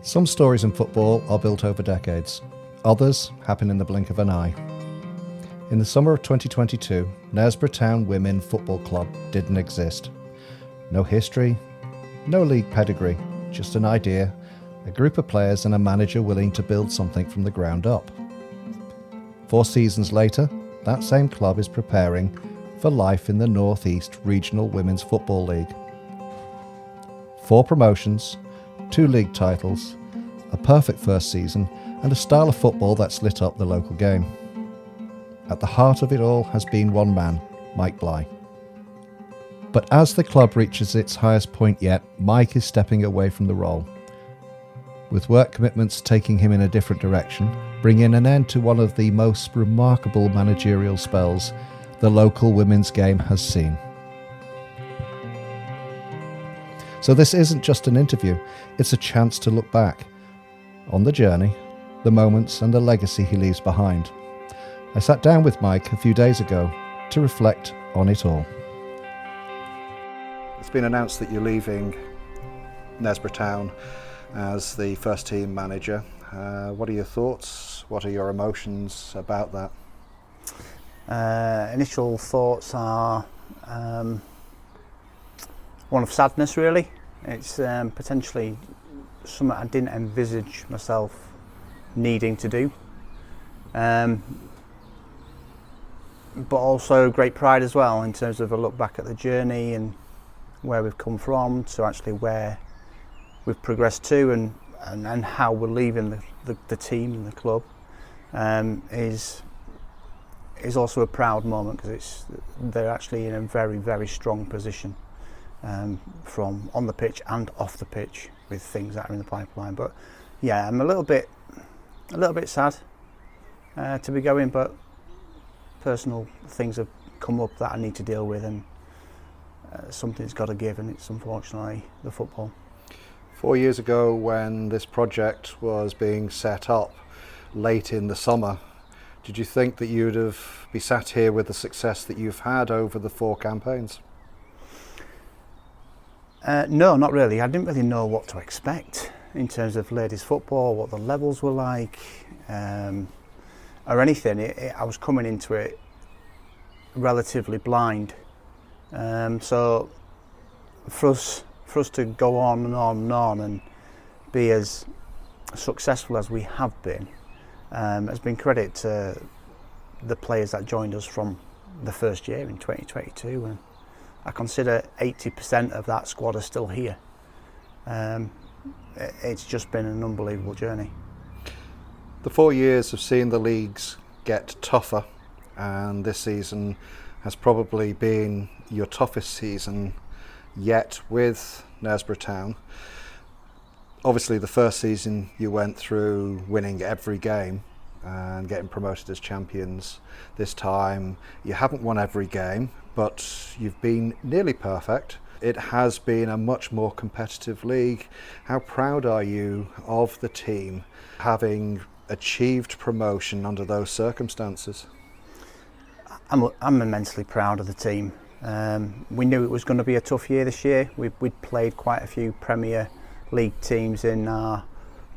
Some stories in football are built over decades. Others happen in the blink of an eye. In the summer of 2022, Knaresborough Town Women Football Club didn't exist. No history, no league pedigree, just an idea, a group of players and a manager willing to build something from the ground up. 4 seasons later, that same club is preparing for life in the North East Regional Women's Football League. 4 promotions, 2 league titles, a perfect first season, and a style of football that's lit up the local game. At the heart of it all has been one man, Mike Bligh. But as the club reaches its highest point yet, Mike is stepping away from the role, with work commitments taking him in a different direction, bringing an end to one of the most remarkable managerial spells the local women's game has seen. So this isn't just an interview, it's a chance to look back on the journey, the moments and the legacy he leaves behind. I sat down with Mike a few days ago to reflect on it all. It's been announced that you're leaving Knaresborough Town as the first team manager. What are your thoughts? What are your emotions about that? Initial thoughts are one of sadness, really. It's potentially something I didn't envisage myself needing to do. But also great pride as well, in terms of a look back at the journey and where we've come from to actually where we've progressed to, and how we're leaving the team and the club is also a proud moment, because they're actually in a very, very strong position from on the pitch and off the pitch with things that are in the pipeline. But yeah, I'm a little bit sad to be going, but personal things have come up that I need to deal with, and something's got to give, and it's unfortunately the football. 4 years ago, when this project was being set up late in the summer, did you think that you'd be sat here with the success that you've had over the 4 campaigns? No, not really. I didn't really know what to expect in terms of ladies football, what the levels were like, or anything. I was coming into it relatively blind. So for us to go on and on and on and be as successful as we have been has been credit to the players that joined us from the first year in 2022, and I consider 80% of that squad are still here. It's just been an unbelievable journey. The 4 years have seen the leagues get tougher, and this season has probably been your toughest season yet with Knaresborough Town. Obviously the first season you went through winning every game and getting promoted as champions. This time you haven't won every game, but you've been nearly perfect. It has been a much more competitive league. How proud are you of the team having achieved promotion under those circumstances? I'm immensely proud of the team. We knew it was going to be a tough year this year. We'd played quite a few Premier League teams in our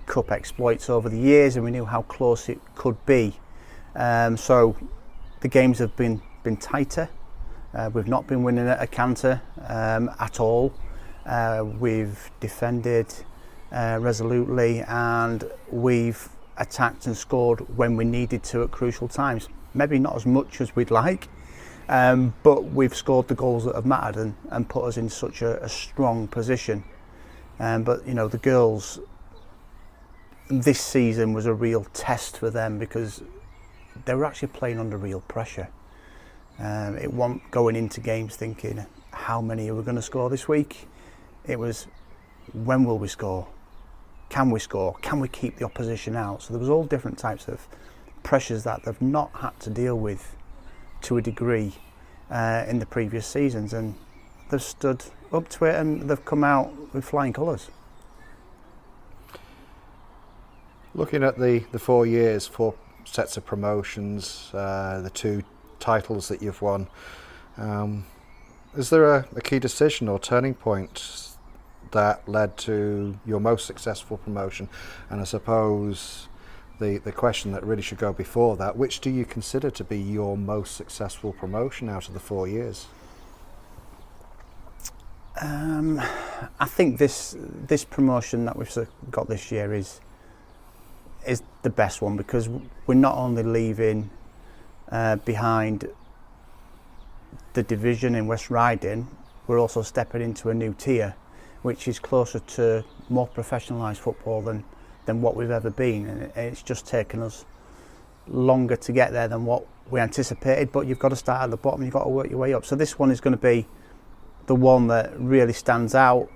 cup exploits over the years, and we knew how close it could be. So the games have been tighter. We've not been winning at a canter at all. We've defended resolutely, and we've attacked and scored when we needed to at crucial times. Maybe not as much as we'd like, but we've scored the goals that have mattered and put us in such a strong position. But you know, the girls, this season was a real test for them, because they were actually playing under real pressure. It wasn't going into games thinking, how many are we going to score this week? It was, when will we score? Can we score? Can we keep the opposition out? So there was all different types of pressures that they've not had to deal with to a degree in the previous seasons, and they've stood up to it, and they've come out with flying colours. Looking at the 4 years, 4 sets of promotions, the 2 titles that you've won, is there a key decision or turning point that led to your most successful promotion? And I suppose the question that really should go before that, which do you consider to be your most successful promotion out of the 4 years? I think this promotion that we've got this year is the best one, because we're not only leaving behind the division in West Riding, we're also stepping into a new tier, which is closer to more professionalised football than what we've ever been, and it's just taken us longer to get there than what we anticipated. But you've got to start at the bottom, you've got to work your way up. So this one is going to be the one that really stands out.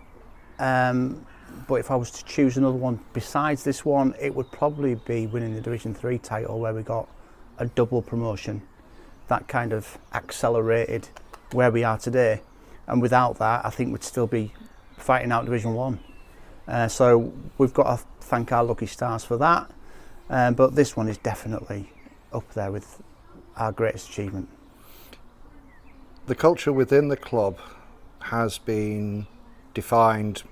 But if I was to choose another one besides this one, it would probably be winning the Division 3 title, where we got a double promotion. That kind of accelerated where we are today. And without that, I think we'd still be fighting out Division 1. So we've got to thank our lucky stars for that. But this one is definitely up there with our greatest achievement. The culture within the club has been defined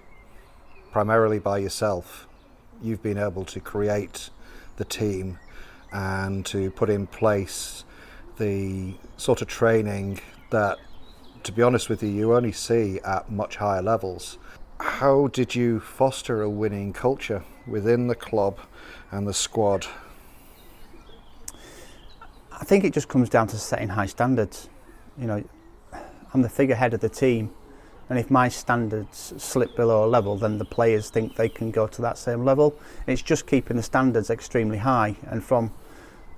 primarily by yourself. You've been able to create the team and to put in place the sort of training that, to be honest with you, you only see at much higher levels. How did you foster a winning culture within the club and the squad? I think it just comes down to setting high standards. You know, I'm the figurehead of the team, and if my standards slip below a level, then the players think they can go to that same level. It's just keeping the standards extremely high, and from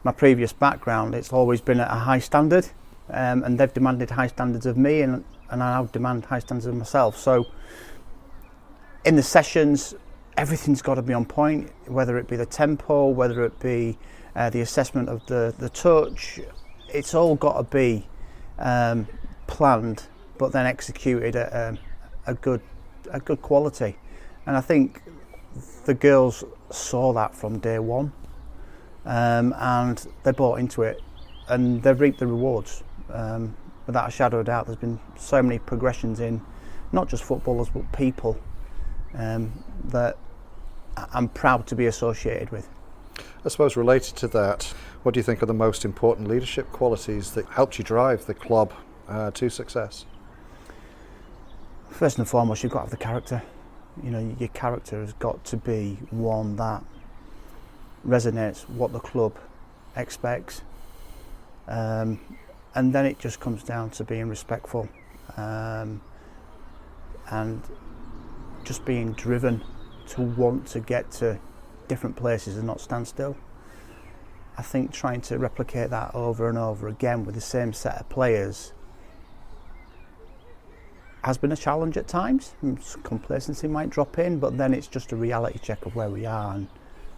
my previous background, it's always been at a high standard, and they've demanded high standards of me, and I now demand high standards of myself. So in the sessions, everything's got to be on point, whether it be the tempo, whether it be the assessment of the touch. It's all got to be planned, but then executed at a good quality. And I think the girls saw that from day one, and they bought into it, and they've reaped the rewards. Without a shadow of a doubt, there's been so many progressions in not just footballers but people that I'm proud to be associated with. I suppose related to that, what do you think are the most important leadership qualities that helped you drive the club to success? First and foremost, you've got to have the character. You know, your character has got to be one that resonates what the club expects, and then it just comes down to being respectful and just being driven to want to get to different places and not stand still. I think trying to replicate that over and over again with the same set of players has been a challenge at times. Complacency might drop in, but then it's just a reality check of where we are,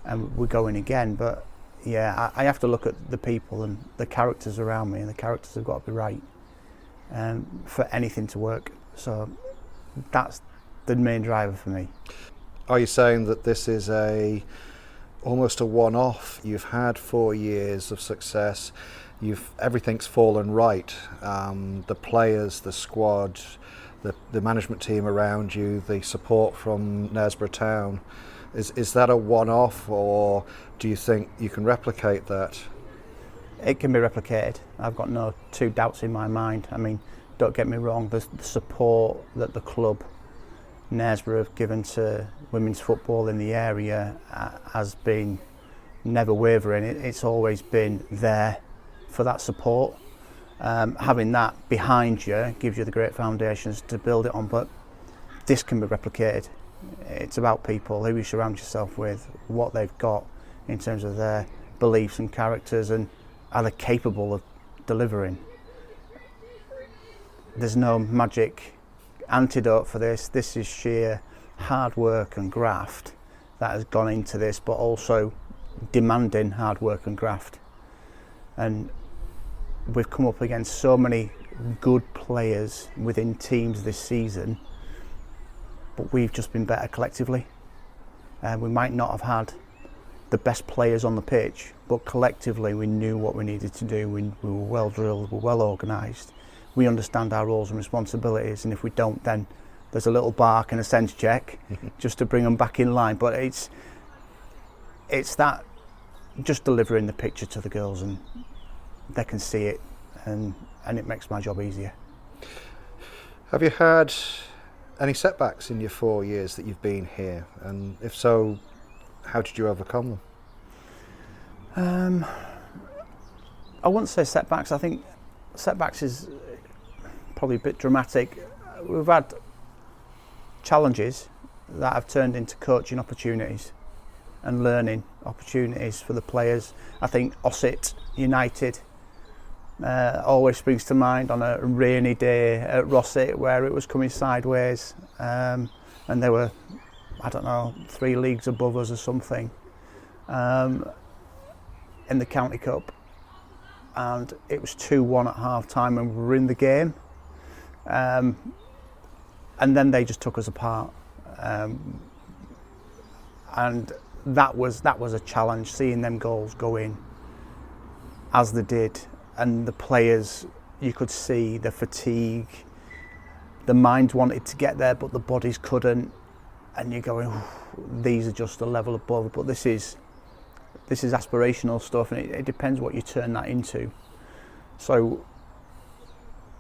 and we're going again. But yeah, I have to look at the people and the characters around me, and the characters have got to be right for anything to work. So that's the main driver for me. Are you saying that this is almost a one-off? You've had 4 years of success. Everything's fallen right. The players, the squad, the management team around you, the support from Knaresborough Town. Is that a one-off, or do you think you can replicate that? It can be replicated. I've got no two doubts in my mind. I mean, don't get me wrong, the support that the club, Knaresborough, have given to women's football in the area has been never wavering. It's always been there for that support. Having that behind you gives you the great foundations to build it on, but this can be replicated. It's about people, who you surround yourself with, what they've got in terms of their beliefs and characters, and are they capable of delivering. There's no magic antidote for this. This is sheer hard work and graft that has gone into this, but also demanding hard work and graft. And we've come up against so many good players within teams this season, but we've just been better collectively. We might not have had the best players on the pitch, but collectively we knew what we needed to do. We were well drilled, we were well organised. We understand our roles and responsibilities, and if we don't, then there's a little bark and a sense check just to bring them back in line. But it's that just delivering the picture to the girls and they can see it, and it makes my job easier. Have you had any setbacks in your 4 years that you've been here? And if so, how did you overcome them? I wouldn't say setbacks. I think setbacks is probably a bit dramatic. We've had challenges that have turned into coaching opportunities and learning opportunities for the players. I think Ossett United always springs to mind on a rainy day at Rossett where it was coming sideways, and they were, I don't know, 3 leagues above us or something in the County Cup, and it was 2-1 at half time and we were in the game, and then they just took us apart, and that was a challenge, seeing them goals go in as they did, and the players, you could see the fatigue, the minds wanted to get there but the bodies couldn't, and you're going, these are just a level above. But this is aspirational stuff, and it depends what you turn that into. So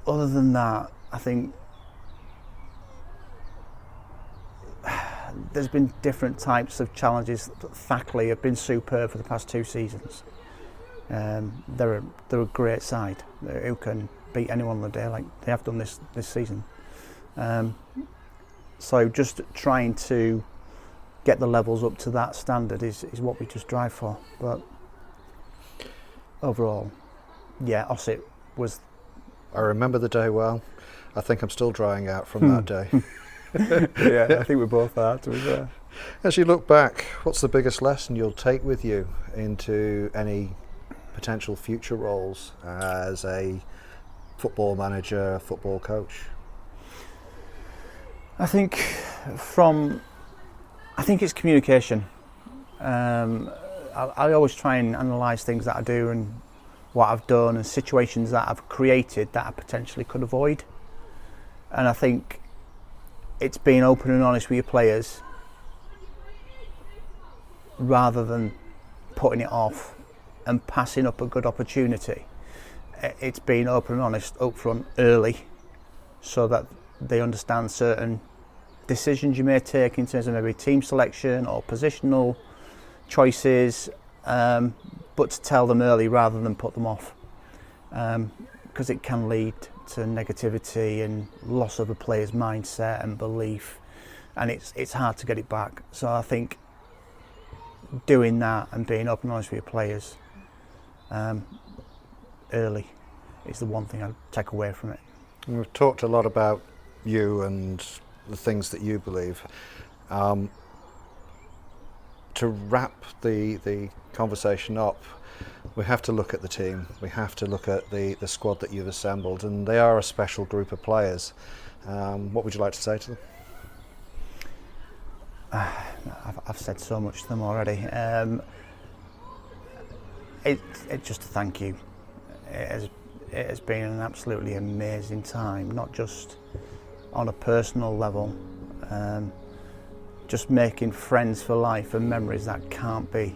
other than that, I think there's been different types of challenges. Thackley have been superb for the past 2 seasons. They're a great side who can beat anyone on the day like they have done this season. So just trying to get the levels up to that standard is what we just drive for. But overall, yeah, Ossett was... I remember the day well. I think I'm still drying out from that day. Yeah, I think we both are, to be fair. As you look back, what's the biggest lesson you'll take with you into any potential future roles as a football manager, football coach? I think it's communication. I always try and analyse things that I do and what I've done and situations that I've created that I potentially could avoid. And I think it's being open and honest with your players rather than putting it off and passing up a good opportunity. It's being open and honest up front early so that they understand certain decisions you may take in terms of maybe team selection or positional choices, but to tell them early rather than put them off, because it can lead to negativity and loss of a player's mindset and belief, and it's hard to get it back. So I think doing that and being open and honest with your players early is the one thing I take away from it. And we've talked a lot about you and the things that you believe. To wrap the conversation up, we have to look at the team. We have to look at the squad that you've assembled, and they are a special group of players. What would you like to say to them? I've said so much to them already. It's just a thank you. It has been an absolutely amazing time, not just on a personal level, just making friends for life and memories that can't be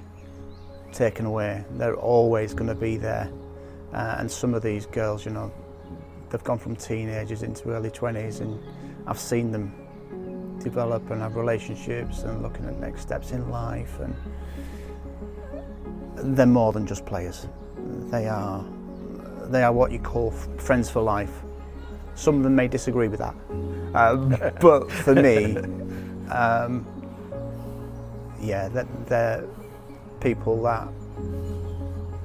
taken away. They're always going to be there, and some of these girls, you know, they've gone from teenagers into early 20s, and I've seen them develop and have relationships and looking at next steps in life, and they're more than just players. They are what you call friends for life. Some of them may disagree with that, but for me, they're people that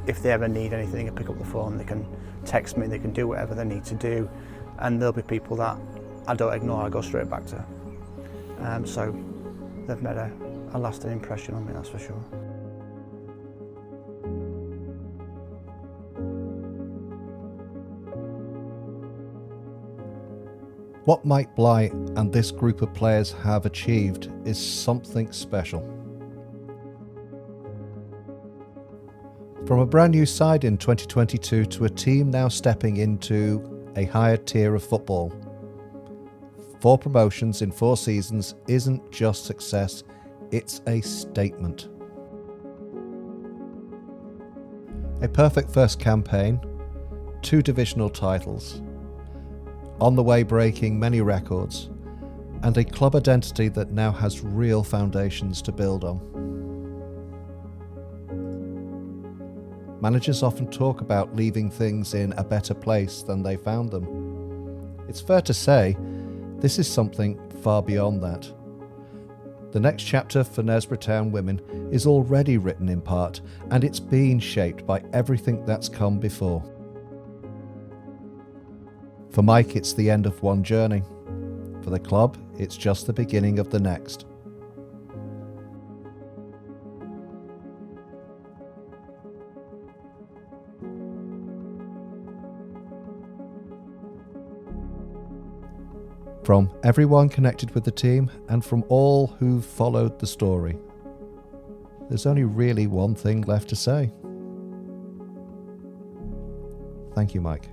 if they ever need anything, they can pick up the phone, they can text me, they can do whatever they need to do, and there'll be people that I don't ignore, I go straight back to. So they've made a lasting impression on me, that's for sure. What Mike Bligh and this group of players have achieved is something special. From a brand new side in 2022 to a team now stepping into a higher tier of football. 4 promotions in 4 seasons isn't just success, it's a statement. A perfect first campaign, 2 divisional titles, on the way breaking many records, and a club identity that now has real foundations to build on. Managers often talk about leaving things in a better place than they found them. It's fair to say, this is something far beyond that. The next chapter for Knaresborough Town Women is already written in part, and it's been shaped by everything that's come before. For Mike, it's the end of one journey. For the club, it's just the beginning of the next. From everyone connected with the team and from all who've followed the story, there's only really one thing left to say. Thank you, Mike.